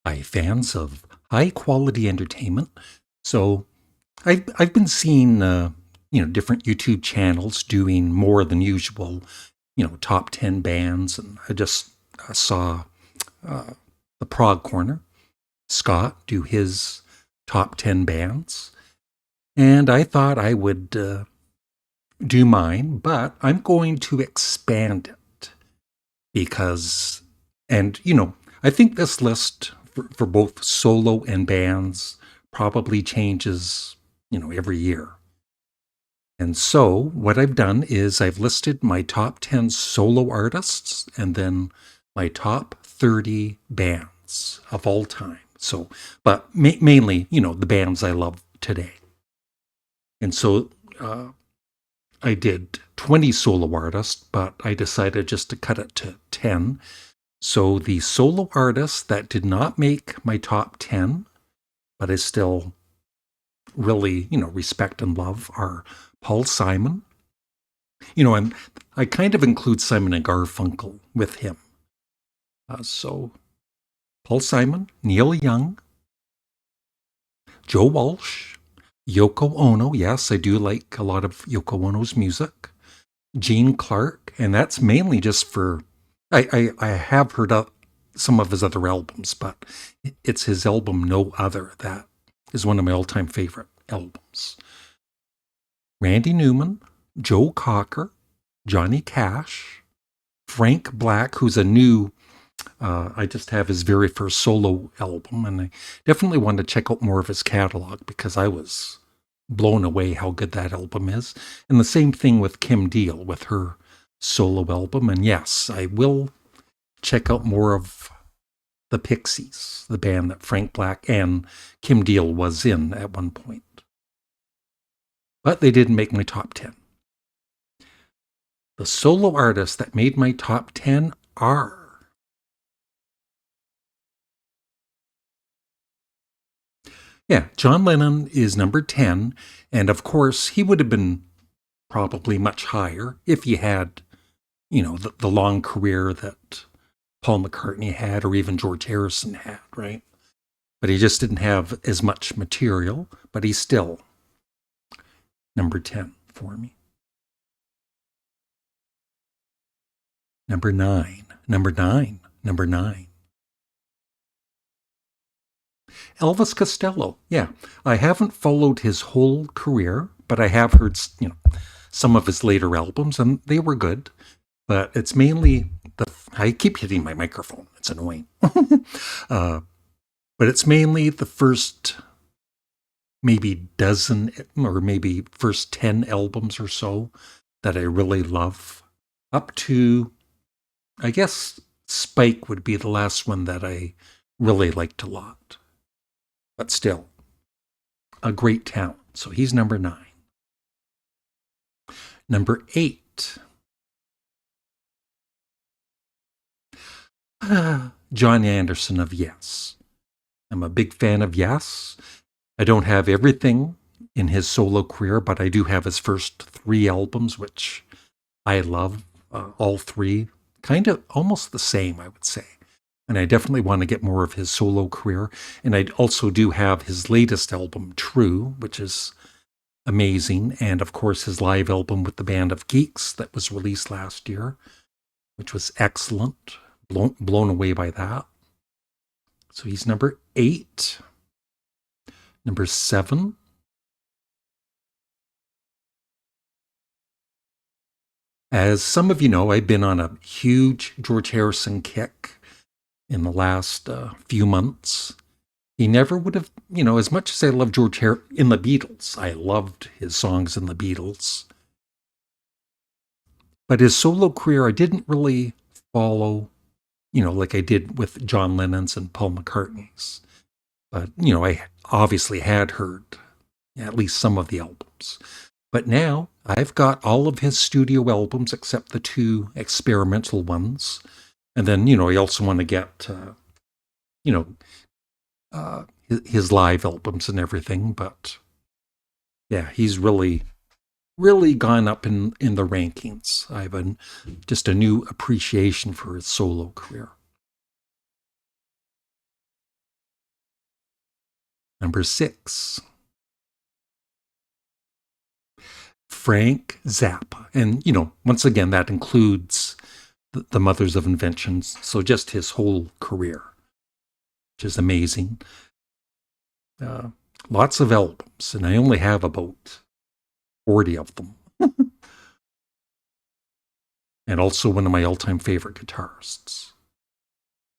Hi, fans of high quality entertainment. So I've been seeing different YouTube channels doing more than usual, top 10 bands, and I just saw uh, the Prog Corner, Scott, do his top 10 bands, and I thought I would do mine, but I'm going to expand it because, and I think this list for both solo and bands probably changes, every year. And so what I've done is I've listed my top 10 solo artists and then my top 30 bands of all time. So, but mainly, the bands I love today. And so I did 20 solo artists, but I decided just to cut it to 10. So the solo artists that did not make my top 10, but I still really, respect and love are Paul Simon. And I kind of include Simon and Garfunkel with him. So Paul Simon, Neil Young, Joe Walsh, Yoko Ono. Yes, I do like a lot of Yoko Ono's music. Gene Clark, and that's mainly just for I have heard some of his other albums, but it's his album No Other that is one of my all-time favorite albums. Randy Newman, Joe Cocker, Johnny Cash, Frank Black, who's a new I just have his very first solo album, and I definitely want to check out more of his catalog because I was blown away how good that album is. And the same thing with Kim Deal with her solo album. And yes, I will check out more of the Pixies, the band that Frank Black and Kim Deal was in at one point. But they didn't make my top 10. The solo artists that made my top 10 are John Lennon is number 10. And of course, he would have been probably much higher if he had, the long career that Paul McCartney had or even George Harrison had, right? But he just didn't have as much material, but he's still number 10 for me. Number 9, number 9, number 9. Elvis Costello. Yeah, I haven't followed his whole career, but I have heard, some of his later albums, and they were good. But it's mainly I keep hitting my microphone. It's annoying. uh, but it's mainly the first maybe dozen or maybe first 10 albums or so that I really love. Up to, I guess, Spike would be the last one that I really liked a lot. But still, a great talent. So he's number 9. Number 8. John Anderson of Yes. I'm a big fan of Yes. I don't have everything in his solo career, but I do have his first 3 albums, which I love. All 3, kind of almost the same, I would say. And I definitely want to get more of his solo career. And I also do have his latest album, True, which is amazing. And of course, his live album with the Band of Geeks that was released last year, which was excellent. Blown away by that. So he's number 8. Number 7. As some of you know, I've been on a huge George Harrison kick in the last few months. He never would have, as much as I love George Harrison in the Beatles, I loved his songs in the Beatles. But his solo career, I didn't really follow, like I did with John Lennon's and Paul McCartney's. But, I obviously had heard at least some of the albums. But now I've got all of his studio albums except the 2 experimental ones. And then, I also want to get, his live albums and everything. But yeah, he's really gone up in the rankings. I have just a new appreciation for his solo career. Number 6, Frank Zappa. And, once again, that includes the Mothers of Inventions, so just his whole career, which is amazing. Lots of albums, and I only have about 40 of them. And also one of my all-time favorite guitarists.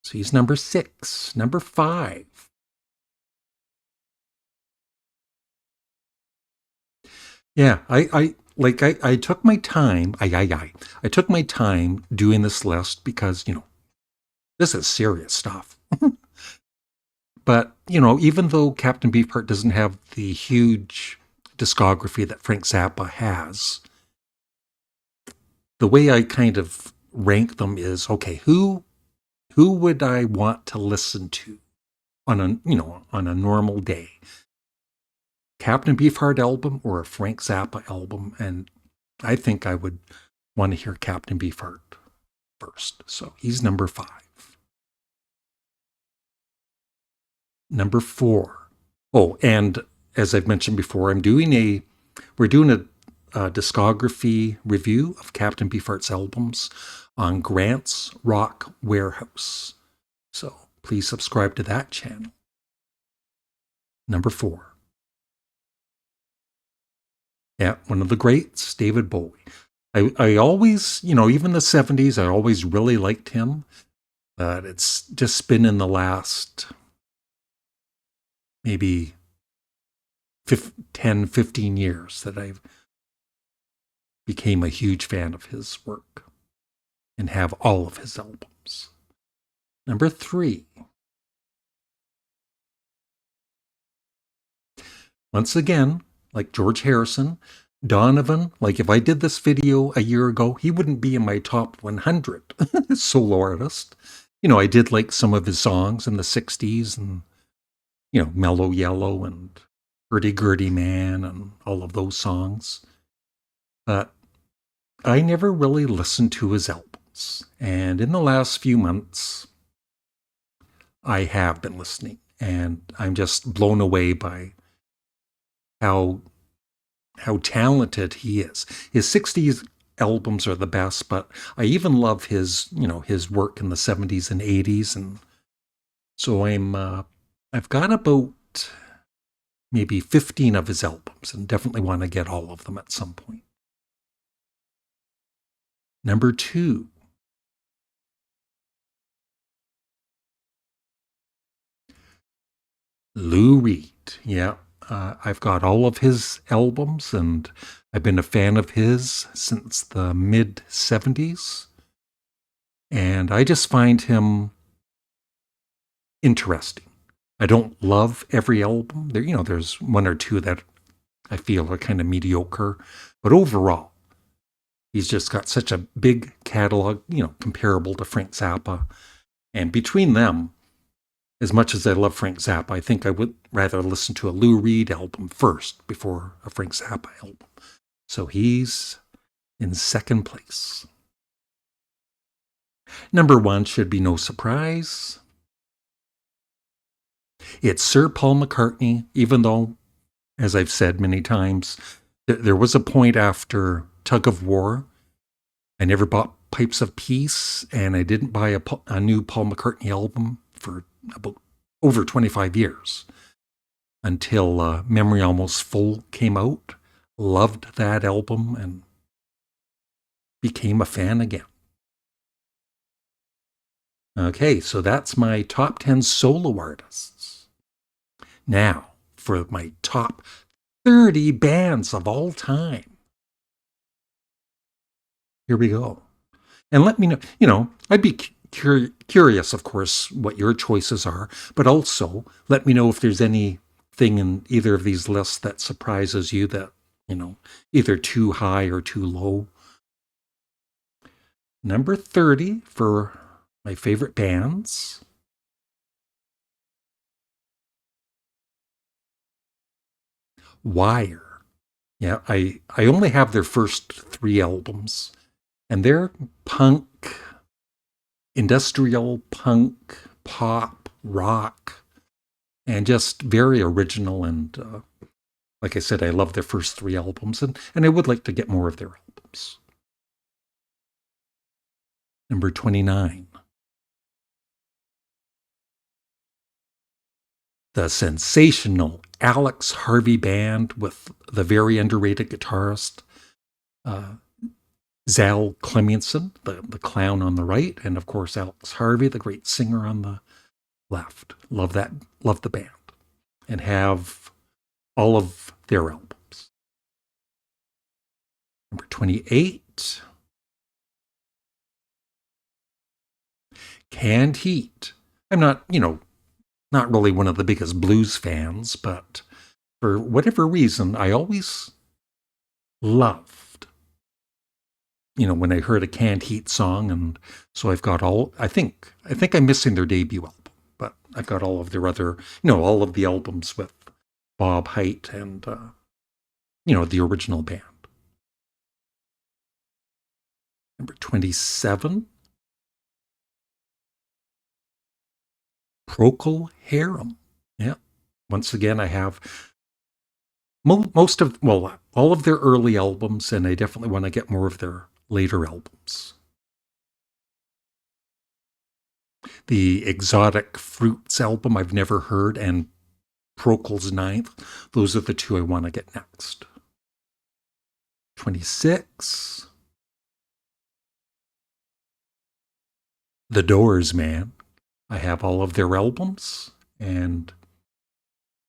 So he's number 6. Number 5. Yeah, I took my time. I took my time doing this list because, this is serious stuff. But, even though Captain Beefheart doesn't have the huge discography that Frank Zappa has, the way I kind of rank them is, okay, who would I want to listen to on a normal day? Captain Beefheart album or a Frank Zappa album? And I think I would want to hear Captain Beefheart first. So he's number 5. Number 4. Oh, and as I've mentioned before, we're doing a discography review of Captain Beefheart's albums on Grant's Rock Warehouse. So please subscribe to that channel. Number 4. Yeah, one of the greats, David Bowie. I always, even the 70s, I always really liked him. But it's just been in the last maybe 10, 15 years that I've became a huge fan of his work and have all of his albums. Number 3. Once again, like George Harrison, Donovan, like if I did this video a year ago, he wouldn't be in my top 100 solo artist. I did like some of his songs in the 60s and, Mellow Yellow and Hurdy-Gurdy Man and all of those songs. But I never really listened to his albums. And in the last few months, I have been listening. And I'm just blown away by how talented he is. His 60s albums are the best, but I even love his work in the 70s and 80s. And so I've got about maybe 15 of his albums and definitely want to get all of them at some point. Number 2. Lou Reed. Yeah, I've got all of his albums and I've been a fan of his since the mid-70s. And I just find him interesting. I don't love every album. There's one or two that I feel are kind of mediocre. But overall, he's just got such a big catalog, comparable to Frank Zappa. And between them, as much as I love Frank Zappa, I think I would rather listen to a Lou Reed album first before a Frank Zappa album. So he's in second place. Number 1 should be no surprise. It's Sir Paul McCartney, even though, as I've said many times, there was a point after Tug of War. I never bought Pipes of Peace, and I didn't buy a new Paul McCartney album for about over 25 years until Memory Almost Full came out. Loved that album and became a fan again. Okay, so that's my top 10 solo artists. Now, for my top 30 bands of all time. Here we go. And let me know, I'd be curious, of course, what your choices are, but also let me know if there's anything in either of these lists that surprises you that, either too high or too low. Number 30 for my favorite bands. Wire. Yeah, I only have their first 3 albums, and they're punk, industrial punk, pop, rock. and just very original. And like I said, I love their first three albums, and I would like to get more of their albums. Number 29. The sensational Alex Harvey Band with the very underrated guitarist uh, Zal Clemenson, the clown on the right, and of course Alex Harvey, the great singer on the left. Love that. Love the band, and have all of their albums. Number 28. Canned Heat. I'm not, not really one of the biggest blues fans, but for whatever reason, I always loved, when I heard a Canned Heat song. And so I've got I think I'm missing their debut album, but I've got all of their other, all of the albums with Bob Haidt and, the original band. Number 27. Procol Harum. Yeah. Once again, I have most of, well, all of their early albums, and I definitely want to get more of their later albums. The Exotic Fruits album I've never heard, and Procol's Ninth. Those are the two I want to get next. 26. The Doors, man. I have all of their albums, and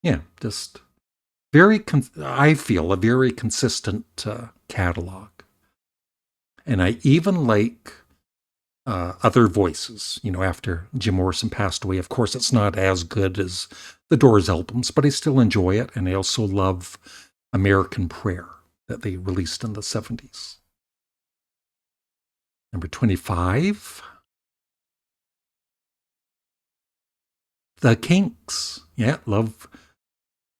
yeah, just I feel a very consistent catalog. And I even like other voices, after Jim Morrison passed away. Of course, it's not as good as the Doors albums, but I still enjoy it. And I also love American Prayer that they released in the 70s. Number 25. The Kinks. Yeah, love.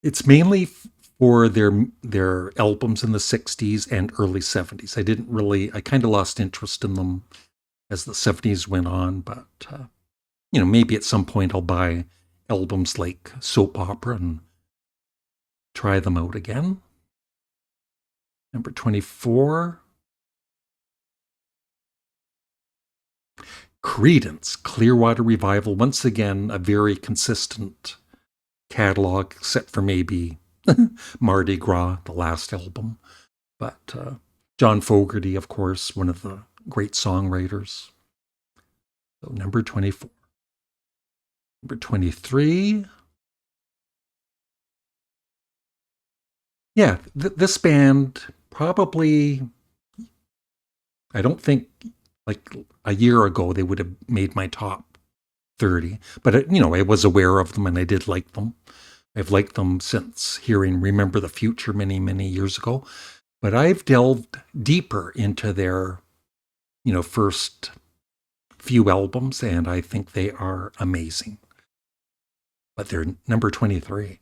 It's mainly for their albums in the 60s and early 70s. I kind of lost interest in them as the 70s went on, but maybe at some point I'll buy albums like Soap Opera and try them out again. Number 24. Creedence Clearwater Revival. Once again, a very consistent catalog, except for maybe Mardi Gras, the last album. But John Fogerty, of course, one of the great songwriters. So number 24. Number 23. Yeah, this band probably, I don't think, like a year ago, they would have made my top 30. But, I was aware of them and I did like them. I've liked them since hearing Remember the Future many, many years ago. But I've delved deeper into their, first few albums, and I think they are amazing. But they're number 23.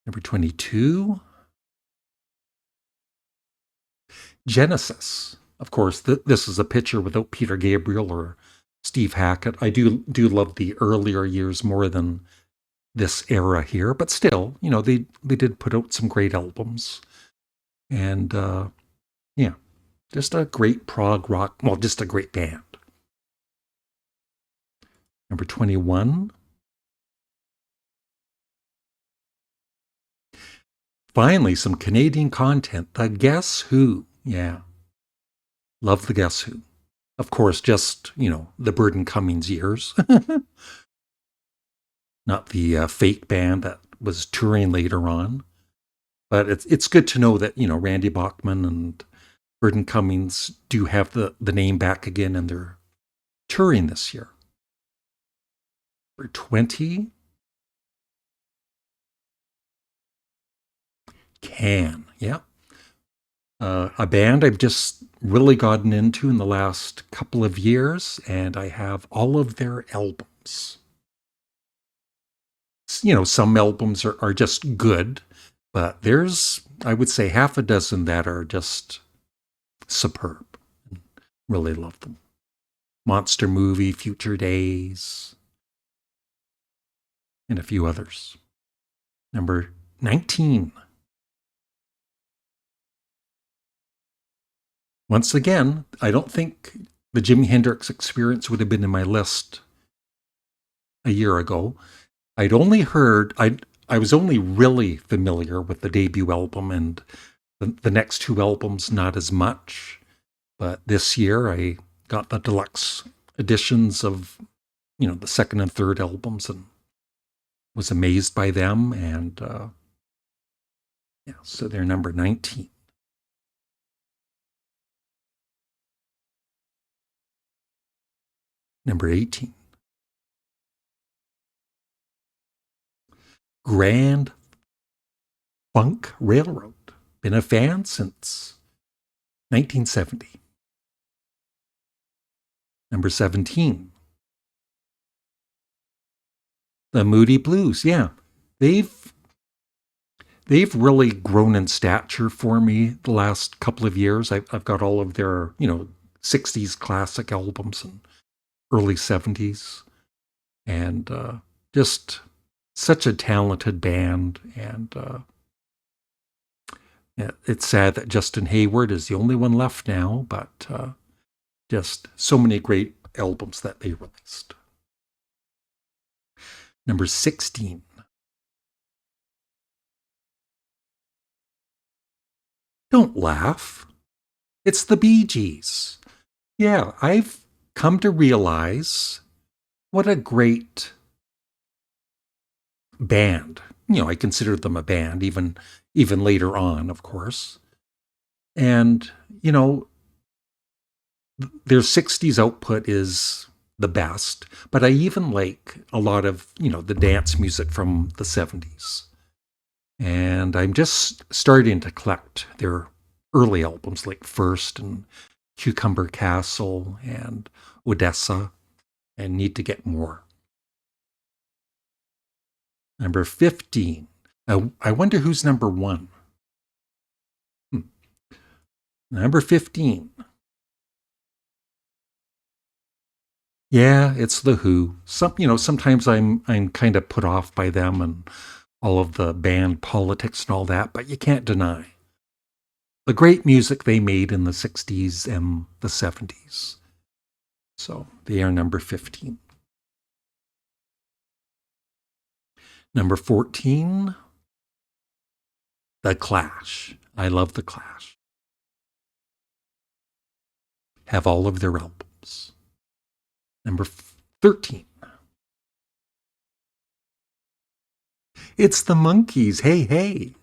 Number 22. Genesis. Of course, this is a picture without Peter Gabriel or Steve Hackett. I do love the earlier years more than this era here, but still, they did put out some great albums. And yeah, just a great prog rock, well, just a great band. Number 21. Finally, some Canadian content. The Guess Who. Yeah. Love the Guess Who. Of course, just, the Burton Cummings years. Not the fake band that was touring later on. But it's good to know that, Randy Bachman and Burton Cummings do have the name back again, and they're touring this year. For 20. Can. Yeah. A band I've just really gotten into in the last couple of years, and I have all of their albums. Some albums are just good, but there's, I would say, half a dozen that are just superb. Really love them. Monster Movie, Future Days, and a few others. Number 19. Once again, I don't think the Jimi Hendrix Experience would have been in my list a year ago. I was only really familiar with the debut album, and the next two albums not as much. But this year I got the deluxe editions of, the second and third albums and was amazed by them. And so they're number 19. Number 18. Grand Funk Railroad. Been a fan since 1970. Number 17. The Moody Blues. Yeah. They've really grown in stature for me the last couple of years. I've got all of their, 60s classic albums and early 70s. And just such a talented band. And it's sad that Justin Hayward is the only one left now, but just so many great albums that they released. Number 16. Don't laugh. It's the Bee Gees. Yeah, I've come to realize what a great band. I consider them a band, even later on, of course. And, their 60s output is the best, but I even like a lot of, the dance music from the 70s. And I'm just starting to collect their early albums like First and Cucumber Castle and Odessa, and need to get more. Number 15. I wonder who's number 1. Number 15. Yeah, it's The Who. Sometimes I'm kind of put off by them and all of the band politics and all that, but you can't deny the great music they made in the 60s and the 70s. So they are number 15. Number 14, The Clash. I love The Clash. Have all of their albums. Number 13. It's the Monkees. Hey, hey.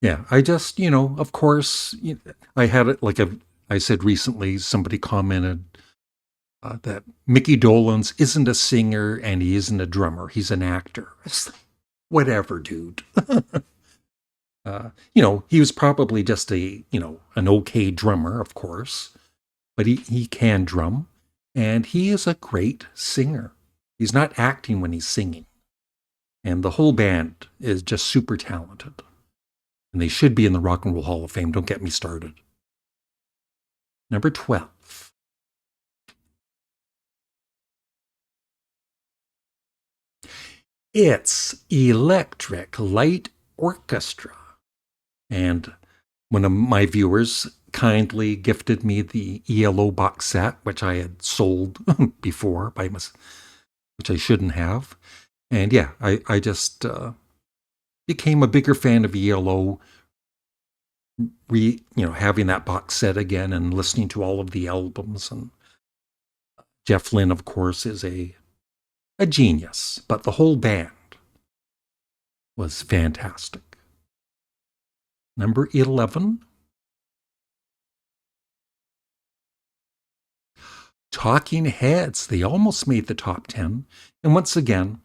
Yeah, I just, of course, I had it like I said recently, somebody commented that Mickey Dolenz isn't a singer and he isn't a drummer. He's an actor. Whatever, dude. He was probably just an okay drummer, of course, but he can drum, and he is a great singer. He's not acting when he's singing. And the whole band is just super talented. And they should be in the Rock and Roll Hall of Fame. Don't get me started. Number 12. It's Electric Light Orchestra. And one of my viewers kindly gifted me the ELO box set, which I had sold before, which I shouldn't have. And yeah, I just became a bigger fan of ELO, having that box set again and listening to all of the albums. And Jeff Lynne, of course, is a genius, but the whole band was fantastic. Number 11. Talking Heads. They almost made the top 10. And once again,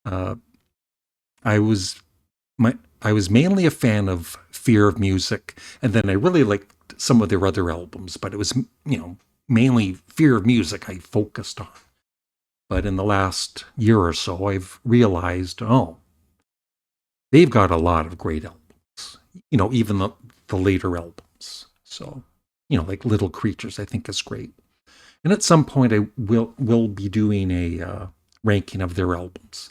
I was mainly a fan of Fear of Music, and then I really liked some of their other albums, but it was, mainly Fear of Music I focused on. But in the last year or so, I've realized, they've got a lot of great albums, even the later albums. So like Little Creatures, I think is great. And at some point, I will be doing a ranking of their albums.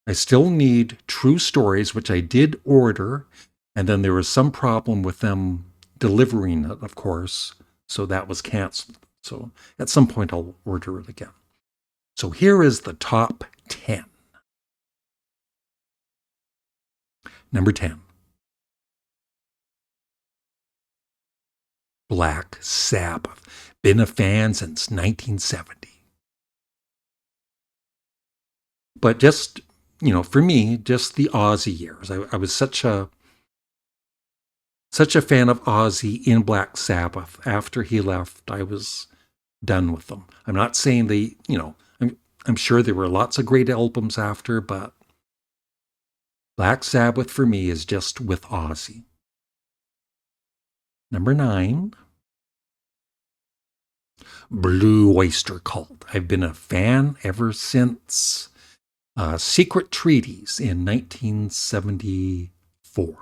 I still need True Stories, which I did order, and then there was some problem with them delivering it, of course, so that was canceled. So at some point, I'll order it again. So here is the top 10. Number 10, Black Sabbath. Been a fan since 1970. But just, for me, just the Ozzy years. I was such a fan of Ozzy in Black Sabbath. After he left, I was done with them. I'm not saying I'm sure there were lots of great albums after, but Black Sabbath for me is just with Ozzy. Number 9, Blue Oyster Cult. I've been a fan ever since Secret Treaties in 1974.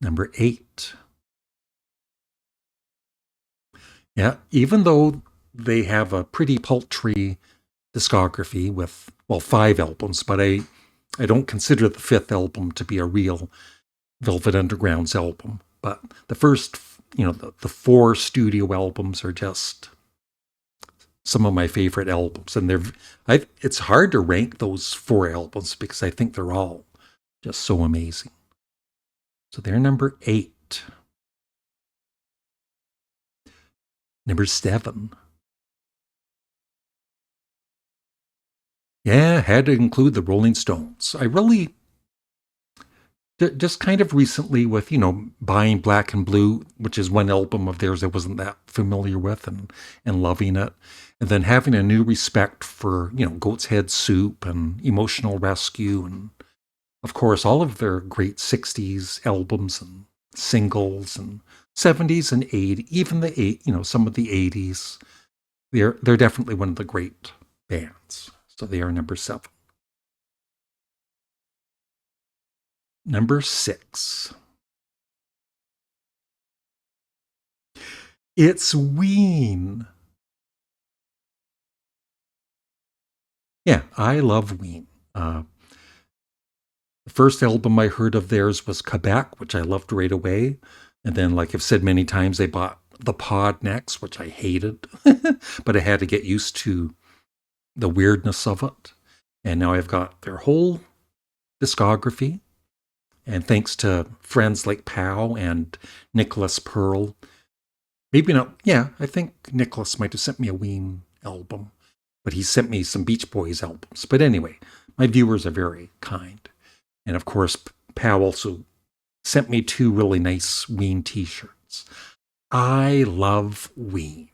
Number 8. Yeah, even though they have a pretty paltry discography with, 5 albums, but I don't consider the 5th album to be a real Velvet Underground's album. But the first, the 4 studio albums are just some of my favorite albums. And it's hard to rank those 4 albums because I think they're all just so amazing. So they're number 8. Number 7. Yeah, had to include the Rolling Stones. I really, just kind of recently with, buying Black and Blue, which is one album of theirs I wasn't that familiar with and loving it. And then having a new respect for, Goat's Head Soup and Emotional Rescue. And of course, all of their great 60s albums and singles and 70s and 80s, even some of the 80s. They're definitely one of the great bands. So they are number 7. Number 6. It's Ween. Yeah, I love Ween. The first album I heard of theirs was Quebec, which I loved right away. And then, like I've said many times, they bought The Pod next, which I hated. But I had to get used to the weirdness of it. And now I've got their whole discography. And thanks to friends like Pow and Nicholas Pearl, maybe not, yeah, I think Nicholas might have sent me a Ween album, but he sent me some Beach Boys albums. But anyway, my viewers are very kind. And of course, Pow also sent me 2 really nice Ween t-shirts. I love Ween.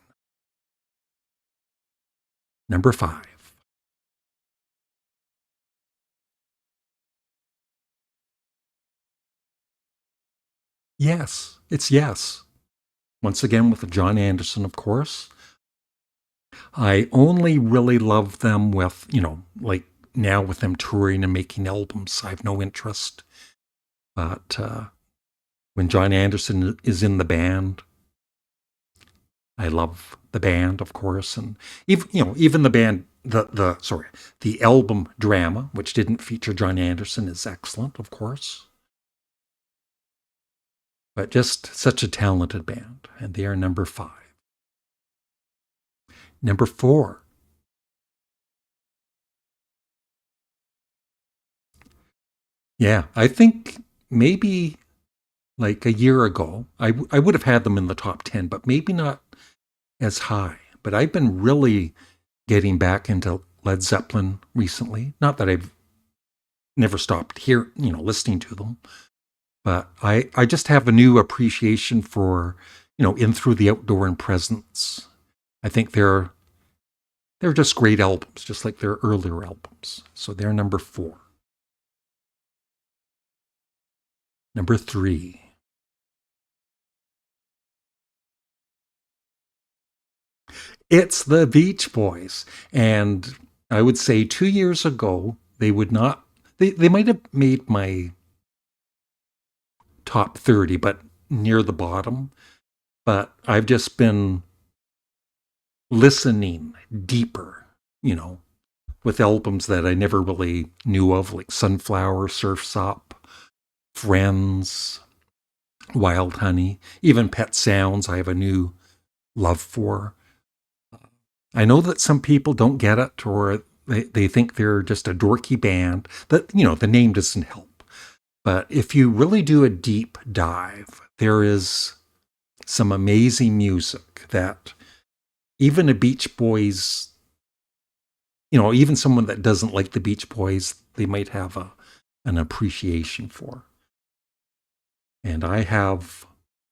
Number 5. Yes, it's Yes. Once again with John Anderson, of course. I only really love them with, like now with them touring and making albums. I have no interest. But when John Anderson is in the band, I love the band, of course, and even the band, the album Drama, which didn't feature John Anderson, is excellent, of course. But just such a talented band, and they are number 5. Number 4. Yeah, I think maybe like a year ago, I would have had them in the top 10, but maybe not as high. But I've been really getting back into Led Zeppelin recently. Not that I've never stopped listening to them, but I just have a new appreciation for, In Through the Outdoor and Presence. I think they're just great albums, just like their earlier albums. So they're number 4. Number 3. It's the Beach Boys. And I would say 2 years ago, they would not, they might have made my top 30, but near the bottom. But I've just been listening deeper, with albums that I never really knew of, like Sunflower, Surf's Up, Friends, Wild Honey, even Pet Sounds I have a new love for. I know that some people don't get it, or they think they're just a dorky band. That, the name doesn't help. But if you really do a deep dive, there is some amazing music that even a Beach Boys, even someone that doesn't like the Beach Boys, they might have an appreciation for. And I have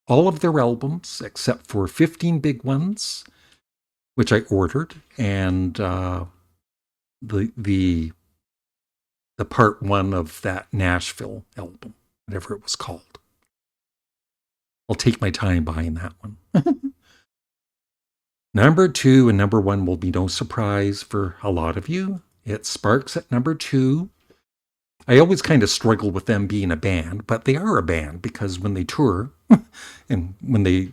all of their albums except for 15 Big Ones, which I ordered, and the part one of that Nashville album, whatever it was called. I'll take my time buying that one. Number 2 and number 1 will be no surprise for a lot of you. It's Sparks at number 2. I always kind of struggle with them being a band, but they are a band because when they tour and when they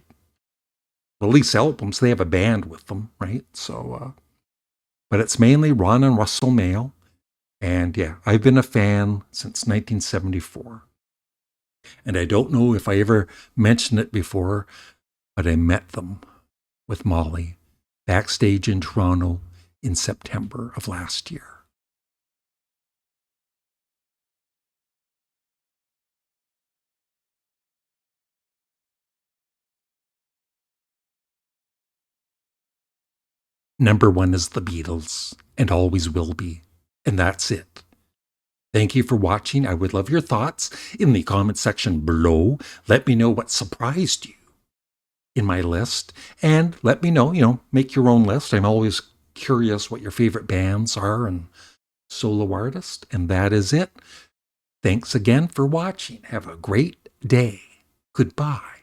release albums, they have a band with them, right? So, but it's mainly Ron and Russell Mael. And yeah, I've been a fan since 1974. And I don't know if I ever mentioned it before, but I met them with Molly backstage in Toronto in September of last year. Number 1 is the Beatles, and always will be. And that's it. Thank you for watching. I would love your thoughts in the comment section below. Let me know what surprised you in my list, and let me know, make your own list. I'm always curious what your favorite bands are and solo artists. And that is it. Thanks again for watching. Have a great day. Goodbye.